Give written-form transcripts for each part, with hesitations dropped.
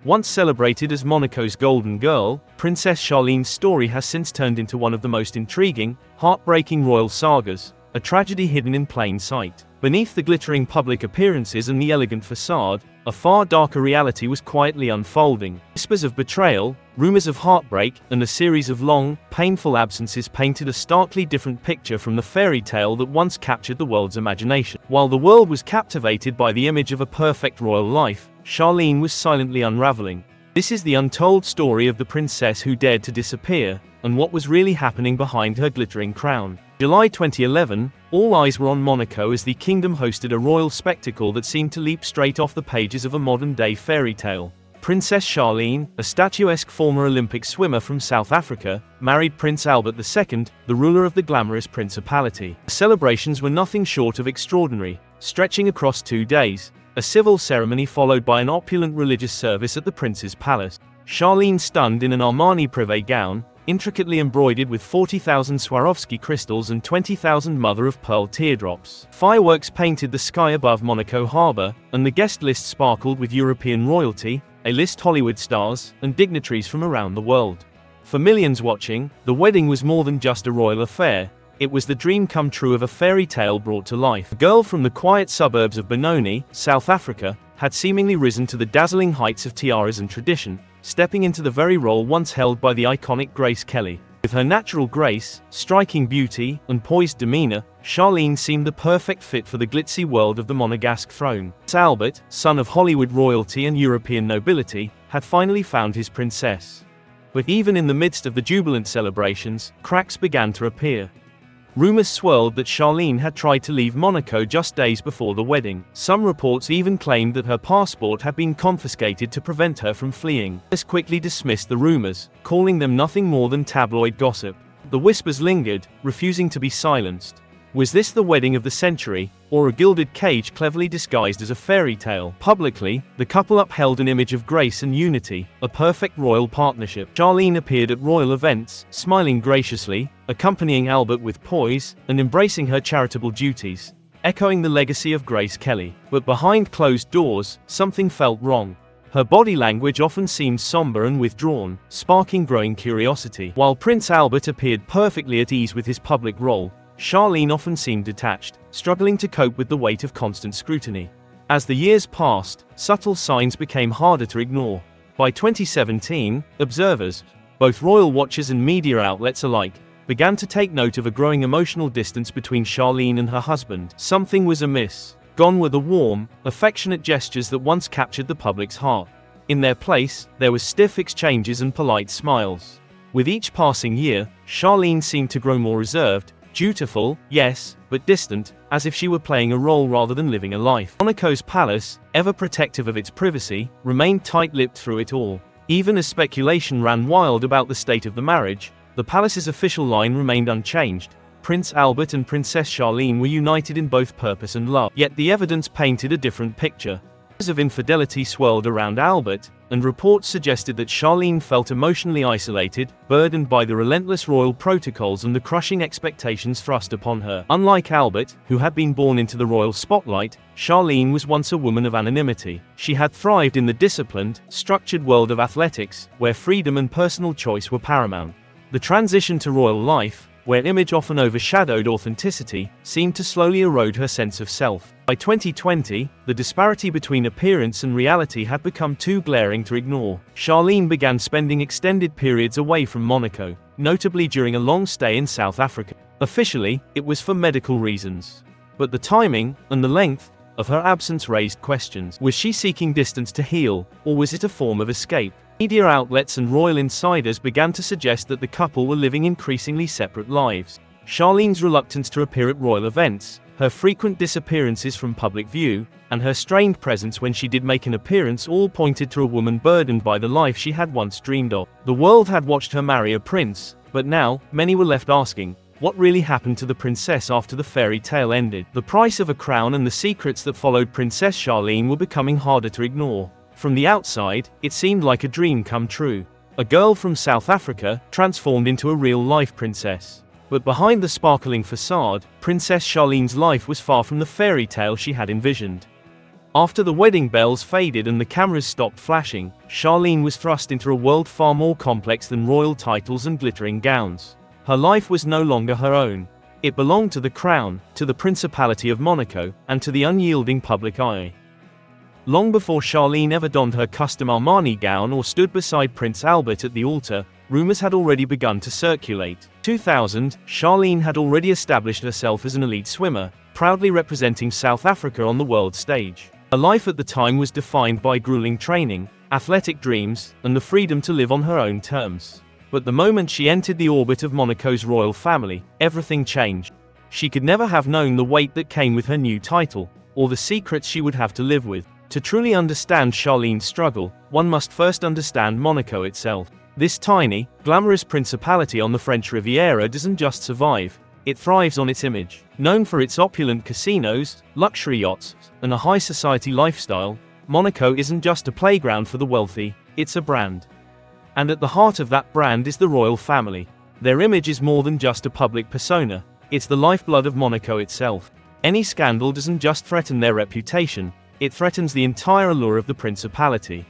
Once celebrated as Monaco's golden girl, Princess Charlene's story has since turned into one of the most intriguing, heartbreaking royal sagas, a tragedy hidden in plain sight. Beneath the glittering public appearances and the elegant facade, a far darker reality was quietly unfolding. Whispers of betrayal, rumors of heartbreak, and a series of long, painful absences painted a starkly different picture from the fairy tale that once captured the world's imagination. While the world was captivated by the image of a perfect royal life, Charlene was silently unraveling. This is the untold story of the princess who dared to disappear, and what was really happening behind her glittering crown. July 2011, all eyes were on Monaco as the kingdom hosted a royal spectacle that seemed to leap straight off the pages of a modern-day fairy tale. Princess Charlene, a statuesque former Olympic swimmer from South Africa, married Prince Albert II, the ruler of the glamorous principality. The celebrations were nothing short of extraordinary, stretching across 2 days, a civil ceremony followed by an opulent religious service at the prince's palace. Charlene stunned in an Armani privé gown, intricately embroidered with 40,000 Swarovski crystals and 20,000 mother-of-pearl teardrops. Fireworks painted the sky above Monaco harbor, and the guest list sparkled with European royalty, A-list Hollywood stars, and dignitaries from around the world. For millions watching, the wedding was more than just a royal affair. It was the dream come true of a fairy tale brought to life. A girl from the quiet suburbs of Benoni, South Africa, had seemingly risen to the dazzling heights of tiaras and tradition, stepping into the very role once held by the iconic Grace Kelly. With her natural grace, striking beauty, and poised demeanor, Charlene seemed the perfect fit for the glitzy world of the Monegasque throne. Prince Albert, son of Hollywood royalty and European nobility, had finally found his princess. But even in the midst of the jubilant celebrations, cracks began to appear. Rumors swirled that Charlene had tried to leave Monaco just days before the wedding. Some reports even claimed that her passport had been confiscated to prevent her from fleeing. This quickly dismissed the rumors, calling them nothing more than tabloid gossip. The whispers lingered, refusing to be silenced. Was this the wedding of the century, or a gilded cage cleverly disguised as a fairy tale? Publicly, the couple upheld an image of grace and unity, a perfect royal partnership. Charlene appeared at royal events, smiling graciously, accompanying Albert with poise, and embracing her charitable duties, echoing the legacy of Grace Kelly. But behind closed doors, something felt wrong. Her body language often seemed somber and withdrawn, sparking growing curiosity. While Prince Albert appeared perfectly at ease with his public role, Charlene often seemed detached, struggling to cope with the weight of constant scrutiny. As the years passed, subtle signs became harder to ignore. By 2017, observers, both royal watchers and media outlets alike, began to take note of a growing emotional distance between Charlene and her husband. Something was amiss. Gone were the warm, affectionate gestures that once captured the public's heart. In their place, there were stiff exchanges and polite smiles. With each passing year, Charlene seemed to grow more reserved, dutiful, yes, but distant, as if she were playing a role rather than living a life. Monaco's palace, ever protective of its privacy, remained tight-lipped through it all. Even as speculation ran wild about the state of the marriage, the palace's official line remained unchanged. Prince Albert and Princess Charlene were united in both purpose and love. Yet the evidence painted a different picture. Rumors of infidelity swirled around Albert, and reports suggested that Charlene felt emotionally isolated, burdened by the relentless royal protocols and the crushing expectations thrust upon her. Unlike Albert, who had been born into the royal spotlight, Charlene was once a woman of anonymity. She had thrived in the disciplined, structured world of athletics, where freedom and personal choice were paramount. The transition to royal life, where image often overshadowed authenticity, seemed to slowly erode her sense of self. By 2020, the disparity between appearance and reality had become too glaring to ignore. Charlene began spending extended periods away from Monaco, notably during a long stay in South Africa. Officially, it was for medical reasons. But the timing, and the length, of her absence raised questions. Was she seeking distance to heal, or was it a form of escape? Media outlets and royal insiders began to suggest that the couple were living increasingly separate lives. Charlene's reluctance to appear at royal events, her frequent disappearances from public view, and her strained presence when she did make an appearance all pointed to a woman burdened by the life she had once dreamed of. The world had watched her marry a prince, but now, many were left asking, what really happened to the princess after the fairy tale ended? The price of a crown and the secrets that followed Princess Charlene were becoming harder to ignore. From the outside, it seemed like a dream come true. A girl from South Africa, transformed into a real-life princess. But behind the sparkling facade, Princess Charlene's life was far from the fairy tale she had envisioned. After the wedding bells faded and the cameras stopped flashing, Charlene was thrust into a world far more complex than royal titles and glittering gowns. Her life was no longer her own. It belonged to the crown, to the Principality of Monaco, and to the unyielding public eye. Long before Charlene ever donned her custom Armani gown or stood beside Prince Albert at the altar, rumors had already begun to circulate. 2000, Charlene had already established herself as an elite swimmer, proudly representing South Africa on the world stage. Her life at the time was defined by grueling training, athletic dreams, and the freedom to live on her own terms. But the moment she entered the orbit of Monaco's royal family, everything changed. She could never have known the weight that came with her new title, or the secrets she would have to live with. To truly understand Charlene's struggle, one must first understand Monaco itself. This tiny, glamorous principality on the French Riviera doesn't just survive, it thrives on its image. Known for its opulent casinos, luxury yachts, and a high society lifestyle, Monaco isn't just a playground for the wealthy, it's a brand. And at the heart of that brand is the royal family. Their image is more than just a public persona, it's the lifeblood of Monaco itself. Any scandal doesn't just threaten their reputation, it threatens the entire allure of the principality.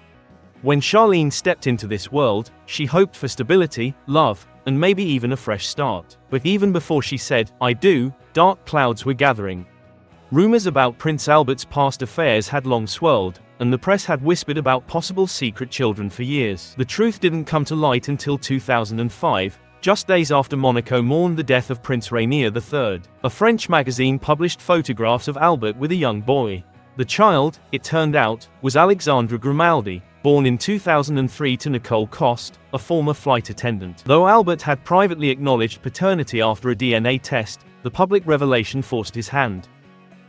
When Charlene stepped into this world, she hoped for stability, love, and maybe even a fresh start. But even before she said, "I do," dark clouds were gathering. Rumors about Prince Albert's past affairs had long swirled, and the press had whispered about possible secret children for years. The truth didn't come to light until 2005, just days after Monaco mourned the death of Prince Rainier III. A French magazine published photographs of Albert with a young boy. The child, it turned out, was Alexandre Grimaldi, born in 2003 to Nicole Coste, a former flight attendant. Though Albert had privately acknowledged paternity after a DNA test, the public revelation forced his hand.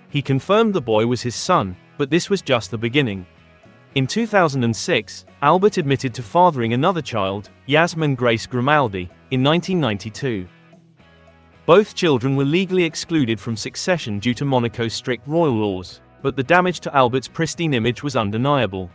He confirmed the boy was his son, but this was just the beginning. In 2006, Albert admitted to fathering another child, Yasmin Grace Grimaldi, in 1992. Both children were legally excluded from succession due to Monaco's strict royal laws, but the damage to Albert's pristine image was undeniable.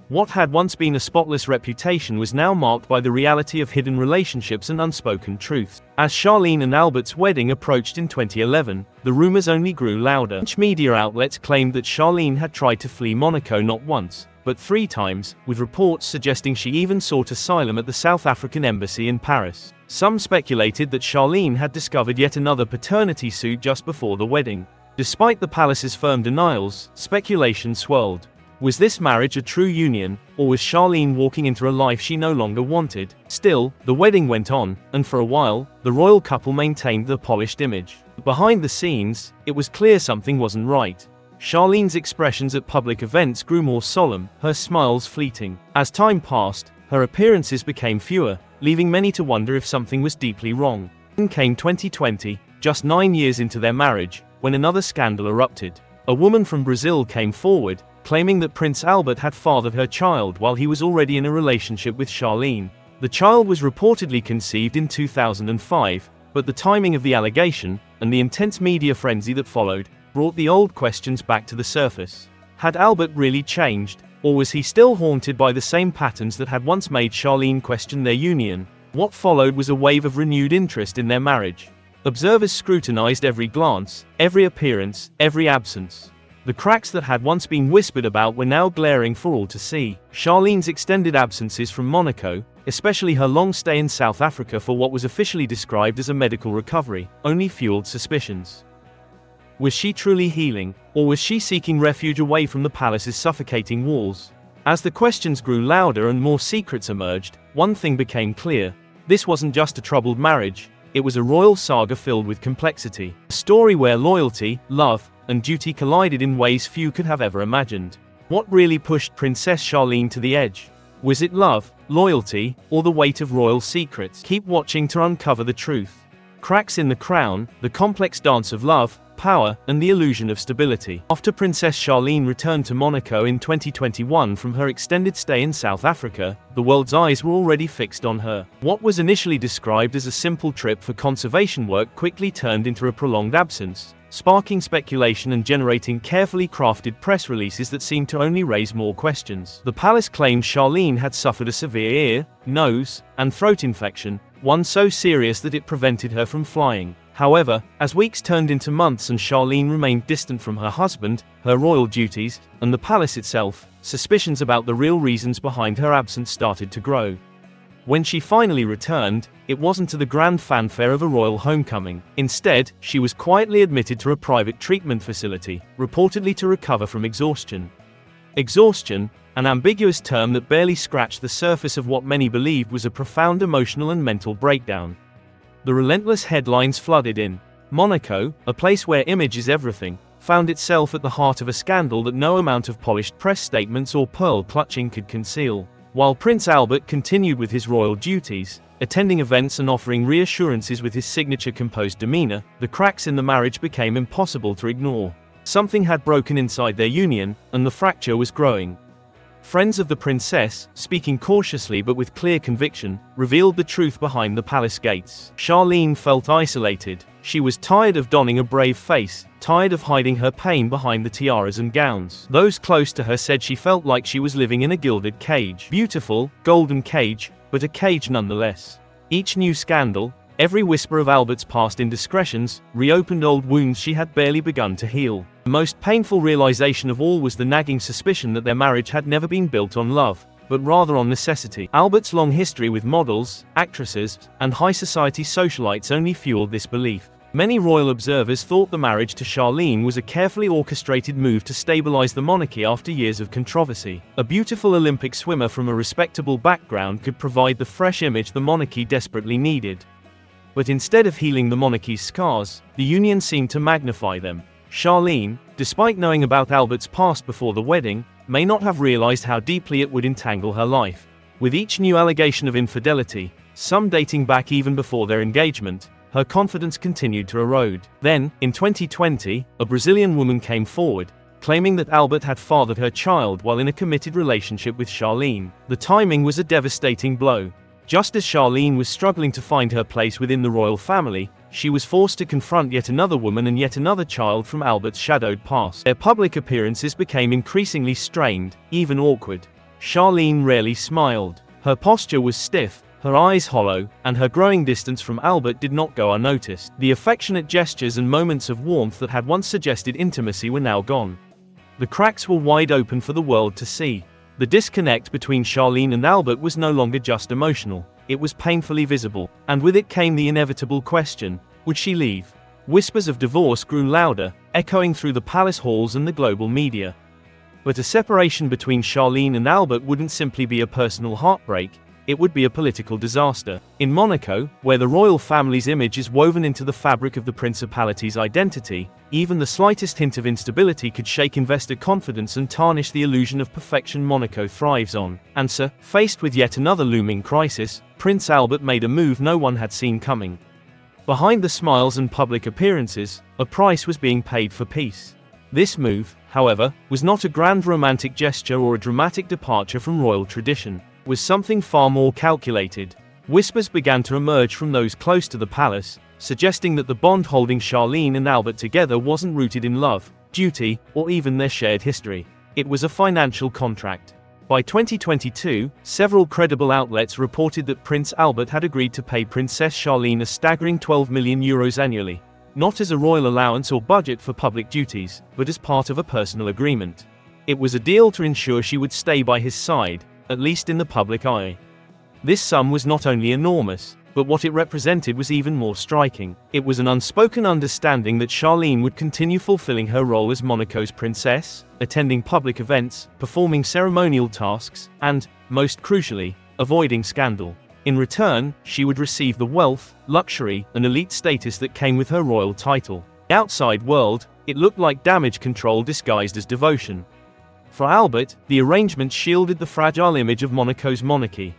What had once been a spotless reputation was now marked by the reality of hidden relationships and unspoken truths. As Charlene and Albert's wedding approached in 2011, the rumors only grew louder. French media outlets claimed that Charlene had tried to flee Monaco not once, but 3 times, with reports suggesting she even sought asylum at the South African embassy in Paris. Some speculated that Charlene had discovered yet another paternity suit just before the wedding. Despite the palace's firm denials, speculation swirled. Was this marriage a true union, or was Charlene walking into a life she no longer wanted? Still, the wedding went on, and for a while, the royal couple maintained their polished image. Behind the scenes, it was clear something wasn't right. Charlene's expressions at public events grew more solemn, her smiles fleeting. As time passed, her appearances became fewer, leaving many to wonder if something was deeply wrong. Then came 2020, just 9 years into their marriage, when another scandal erupted. A woman from Brazil came forward, claiming that Prince Albert had fathered her child while he was already in a relationship with Charlene. The child was reportedly conceived in 2005, but the timing of the allegation, and the intense media frenzy that followed, brought the old questions back to the surface. Had Albert really changed, or was he still haunted by the same patterns that had once made Charlene question their union? What followed was a wave of renewed interest in their marriage. Observers scrutinized every glance, every appearance, every absence. The cracks that had once been whispered about were now glaring for all to see. Charlene's extended absences from Monaco, especially her long stay in South Africa for what was officially described as a medical recovery, only fueled suspicions. Was she truly healing, or was she seeking refuge away from the palace's suffocating walls? As the questions grew louder and more secrets emerged, one thing became clear. This wasn't just a troubled marriage, it was a royal saga filled with complexity. A story where loyalty, love, and duty collided in ways few could have ever imagined. What really pushed Princess Charlene to the edge? Was it love, loyalty, or the weight of royal secrets? Keep watching to uncover the truth. Cracks in the crown, the complex dance of love, power, and the illusion of stability. After Princess Charlene returned to Monaco in 2021 from her extended stay in South Africa, the world's eyes were already fixed on her. What was initially described as a simple trip for conservation work quickly turned into a prolonged absence, sparking speculation and generating carefully crafted press releases that seemed to only raise more questions. The palace claimed Charlene had suffered a severe ear, nose, and throat infection, one so serious that it prevented her from flying. However, as weeks turned into months and Charlene remained distant from her husband, her royal duties, and the palace itself, suspicions about the real reasons behind her absence started to grow. When she finally returned, it wasn't to the grand fanfare of a royal homecoming. Instead, she was quietly admitted to a private treatment facility, reportedly to recover from exhaustion. Exhaustion, an ambiguous term that barely scratched the surface of what many believed was a profound emotional and mental breakdown. The relentless headlines flooded in. Monaco, a place where image is everything, found itself at the heart of a scandal that no amount of polished press statements or pearl-clutching could conceal. While Prince Albert continued with his royal duties, attending events and offering reassurances with his signature composed demeanor, the cracks in the marriage became impossible to ignore. Something had broken inside their union, and the fracture was growing. Friends of the princess, speaking cautiously but with clear conviction, revealed the truth behind the palace gates. Charlene felt isolated. She was tired of donning a brave face, tired of hiding her pain behind the tiaras and gowns. Those close to her said she felt like she was living in a gilded cage. Beautiful, golden cage, but a cage nonetheless. Each new scandal, every whisper of Albert's past indiscretions, reopened old wounds she had barely begun to heal. The most painful realization of all was the nagging suspicion that their marriage had never been built on love, but rather on necessity. Albert's long history with models, actresses, and high society socialites only fueled this belief. Many royal observers thought the marriage to Charlene was a carefully orchestrated move to stabilize the monarchy after years of controversy. A beautiful Olympic swimmer from a respectable background could provide the fresh image the monarchy desperately needed. But instead of healing the monarchy's scars, the union seemed to magnify them. Charlene, despite knowing about Albert's past before the wedding, may not have realized how deeply it would entangle her life. With each new allegation of infidelity, some dating back even before their engagement, her confidence continued to erode. Then, in 2020, a Brazilian woman came forward, claiming that Albert had fathered her child while in a committed relationship with Charlene. The timing was a devastating blow. Just as Charlene was struggling to find her place within the royal family, she was forced to confront yet another woman and yet another child from Albert's shadowed past. Their public appearances became increasingly strained, even awkward. Charlene rarely smiled. Her posture was stiff, her eyes hollow, and her growing distance from Albert did not go unnoticed. The affectionate gestures and moments of warmth that had once suggested intimacy were now gone. The cracks were wide open for the world to see. The disconnect between Charlene and Albert was no longer just emotional, it was painfully visible, and with it came the inevitable question, would she leave? Whispers of divorce grew louder, echoing through the palace halls and the global media. But a separation between Charlene and Albert wouldn't simply be a personal heartbreak, it would be a political disaster. In Monaco, where the royal family's image is woven into the fabric of the principality's identity, even the slightest hint of instability could shake investor confidence and tarnish the illusion of perfection Monaco thrives on. And so, faced with yet another looming crisis, Prince Albert made a move no one had seen coming. Behind the smiles and public appearances, a price was being paid for peace. This move, however, was not a grand romantic gesture or a dramatic departure from royal tradition. Was something far more calculated. Whispers began to emerge from those close to the palace, suggesting that the bond holding Charlene and Albert together wasn't rooted in love, duty, or even their shared history. It was a financial contract. By 2022, several credible outlets reported that Prince Albert had agreed to pay Princess Charlene a staggering €12 million annually, not as a royal allowance or budget for public duties, but as part of a personal agreement. It was a deal to ensure she would stay by his side, at least in the public eye. This sum was not only enormous, but what it represented was even more striking. It was an unspoken understanding that Charlene would continue fulfilling her role as Monaco's princess, attending public events, performing ceremonial tasks, and, most crucially, avoiding scandal. In return, she would receive the wealth, luxury, and elite status that came with her royal title. The outside world, it looked like damage control disguised as devotion. For Albert, the arrangement shielded the fragile image of Monaco's monarchy.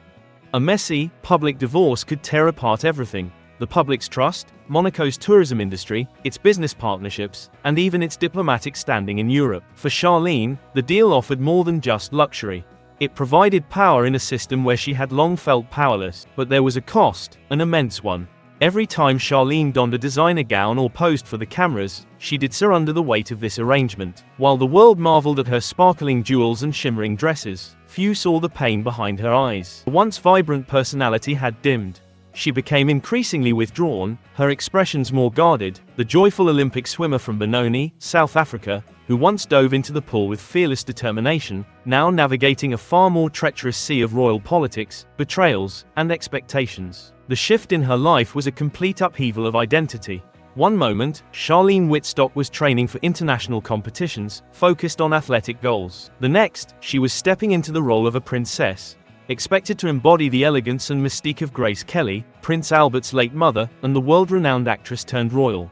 A messy, public divorce could tear apart everything: the public's trust, Monaco's tourism industry, its business partnerships, and even its diplomatic standing in Europe. For Charlene, the deal offered more than just luxury. It provided power in a system where she had long felt powerless, but there was a cost, an immense one. Every time Charlene donned a designer gown or posed for the cameras, she did so under the weight of this arrangement. While the world marveled at her sparkling jewels and shimmering dresses, few saw the pain behind her eyes. The once vibrant personality had dimmed. she became increasingly withdrawn, her expressions more guarded. The joyful Olympic swimmer from Benoni, South Africa, who once dove into the pool with fearless determination, now navigating a far more treacherous sea of royal politics, betrayals, and expectations. The shift in her life was a complete upheaval of identity. One moment, Charlene Wittstock was training for international competitions, focused on athletic goals. The next, she was stepping into the role of a princess, expected to embody the elegance and mystique of Grace Kelly, Prince Albert's late mother, and the world-renowned actress turned royal.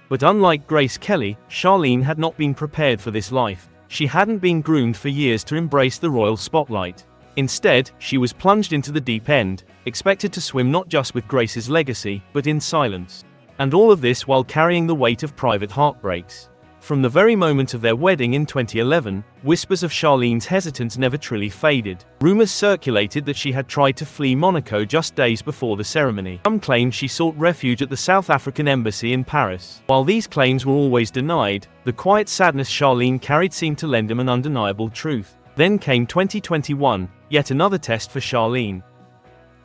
But unlike Grace Kelly, Charlene had not been prepared for this life. She hadn't been groomed for years to embrace the royal spotlight. Instead, she was plunged into the deep end, expected to swim not just with Grace's legacy, but in silence. And all of this while carrying the weight of private heartbreaks. From the very moment of their wedding in 2011, whispers of Charlene's hesitance never truly faded. Rumors circulated that she had tried to flee Monaco just days before the ceremony. Some claimed she sought refuge at the South African embassy in Paris. While these claims were always denied, the quiet sadness Charlene carried seemed to lend him an undeniable truth. Then came 2021, yet another test for Charlene.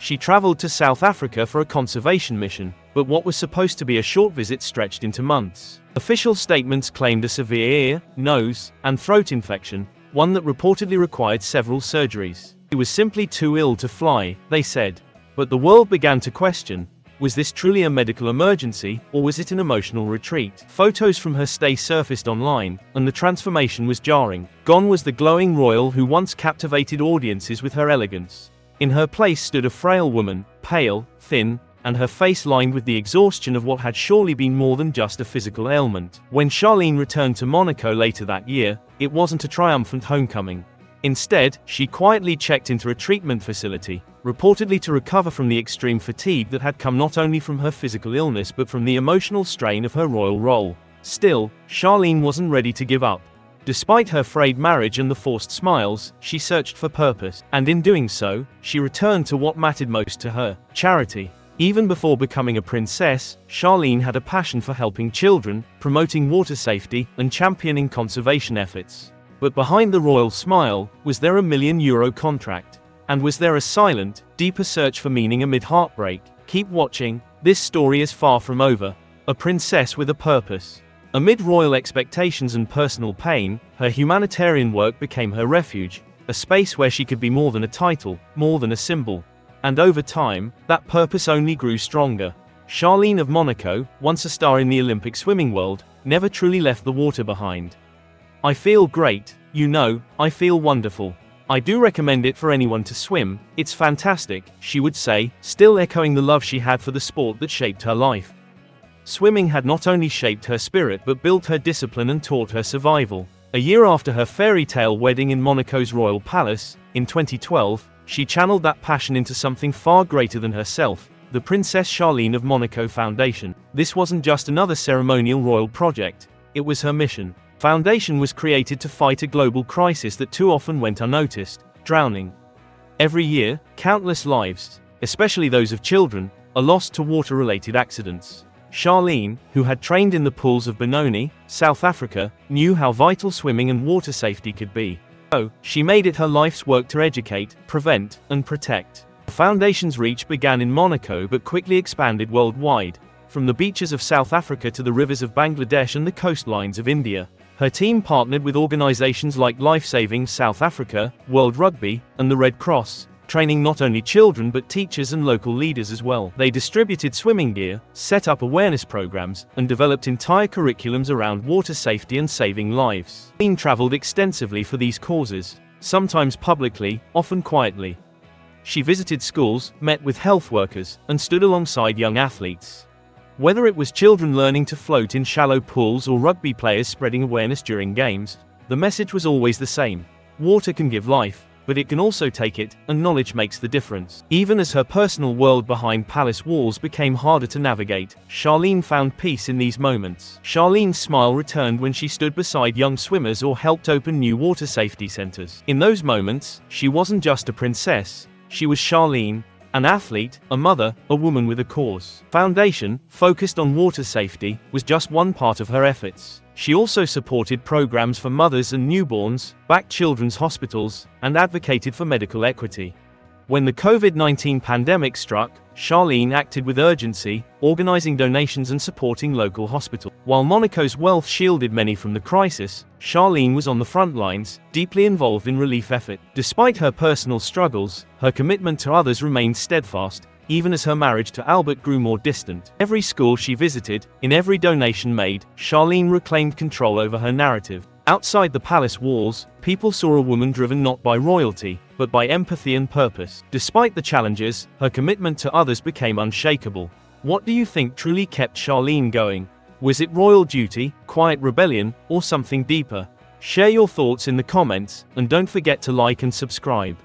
She traveled to South Africa for a conservation mission, but what was supposed to be a short visit stretched into months. Official statements claimed a severe ear, nose, and throat infection, one that reportedly required several surgeries. She was simply too ill to fly, they said. But the world began to question, was this truly a medical emergency, or was it an emotional retreat? Photos from her stay surfaced online, and the transformation was jarring. Gone was the glowing royal who once captivated audiences with her elegance. In her place stood a frail woman, pale, thin, and her face lined with the exhaustion of what had surely been more than just a physical ailment. When Charlene returned to Monaco later that year, it wasn't a triumphant homecoming. Instead, she quietly checked into a treatment facility, reportedly to recover from the extreme fatigue that had come not only from her physical illness but from the emotional strain of her royal role. Still, Charlene wasn't ready to give up. Despite her frayed marriage and the forced smiles, she searched for purpose, and in doing so, she returned to what mattered most to her: charity. Even before becoming a princess, Charlene had a passion for helping children, promoting water safety, and championing conservation efforts. But behind the royal smile, was there a €1 million contract? And was there a silent, deeper search for meaning amid heartbreak? Keep watching, this story is far from over. A princess with a purpose. Amid royal expectations and personal pain, her humanitarian work became her refuge, a space where she could be more than a title, more than a symbol. And over time, that purpose only grew stronger. Charlene of Monaco, once a star in the Olympic swimming world, never truly left the water behind. I feel great, you know, I feel wonderful. I do recommend it for anyone to swim, it's fantastic, she would say, still echoing the love she had for the sport that shaped her life. Swimming had not only shaped her spirit but built her discipline and taught her survival. A year after her fairy tale wedding in Monaco's royal palace, in 2012, she channeled that passion into something far greater than herself, the Princess Charlene of Monaco Foundation. This wasn't just another ceremonial royal project, it was her mission. Foundation was created to fight a global crisis that too often went unnoticed: drowning. Every year, countless lives, especially those of children, are lost to water-related accidents. Charlene, who had trained in the pools of Benoni, South Africa, knew how vital swimming and water safety could be. So, she made it her life's work to educate, prevent, and protect. The foundation's reach began in Monaco but quickly expanded worldwide, from the beaches of South Africa to the rivers of Bangladesh and the coastlines of India. Her team partnered with organizations like Life-Saving South Africa, World Rugby, and the Red Cross, training not only children but teachers and local leaders as well. They distributed swimming gear, set up awareness programs, and developed entire curriculums around water safety and saving lives. Charlene traveled extensively for these causes, sometimes publicly, often quietly. She visited schools, met with health workers, and stood alongside young athletes. Whether it was children learning to float in shallow pools or rugby players spreading awareness during games, the message was always the same: water can give life, but it can also take it, and knowledge makes the difference. Even as her personal world behind palace walls became harder to navigate, Charlene found peace in these moments. Charlene's smile returned when she stood beside young swimmers or helped open new water safety centers. In those moments, she wasn't just a princess, she was Charlene, an athlete, a mother, a woman with a cause. Foundation, focused on water safety, was just one part of her efforts. She also supported programs for mothers and newborns, backed children's hospitals, and advocated for medical equity. When the COVID-19 pandemic struck, Charlene acted with urgency, organizing donations and supporting local hospitals. While Monaco's wealth shielded many from the crisis, Charlene was on the front lines, deeply involved in relief effort. Despite her personal struggles, her commitment to others remained steadfast, even as her marriage to Albert grew more distant. Every school she visited, in every donation made, Charlene reclaimed control over her narrative. Outside the palace walls, people saw a woman driven not by royalty, but by empathy and purpose. Despite the challenges, her commitment to others became unshakable. What do you think truly kept Charlene going? Was it royal duty, quiet rebellion, or something deeper? Share your thoughts in the comments, and don't forget to like and subscribe.